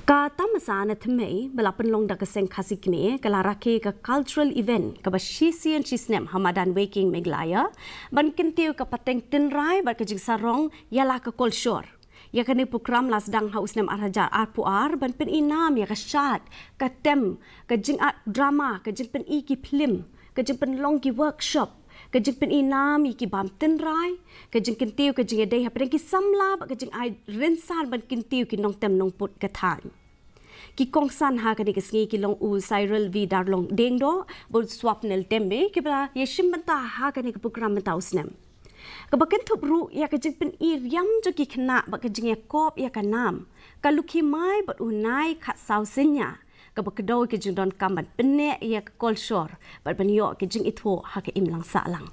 Kata masa na Thymmei belapan long dak keseng KHASI kini kala Rakhe ke cultural event ke basisi and chisnem Hamadan waking Meghalaya ban kentiu ke pateng tenrai ban ke jing sarong yala ke kolshor ya kini program lasdang haus nem arhajar arpuar ban pen inam ya ke syat ke tem ke jing drama ke jing pen iki film ke jing pen long ki workshop ke jing pen inam iki bam tenrai ke jing kentiu ke jing dei hapeng ki samla ke jing ai rensan ban kentiu ki nong tem nong put ke than ki kongsan ha kani kesngi ki long u viral vi dar long dengdo bol swapnel tembe ki bra yeshim banta ha kani ke program banta usnem ka baken thup ru ya ka jing pen ir yam jo ki khna ba ka jing ya kop ya ka nam ka lukhi mai bot unai khat sau senya ka bakdo ki jing don kam ban penne ya ka kolshor ban yo ki jing itho ha ka im lang sa lang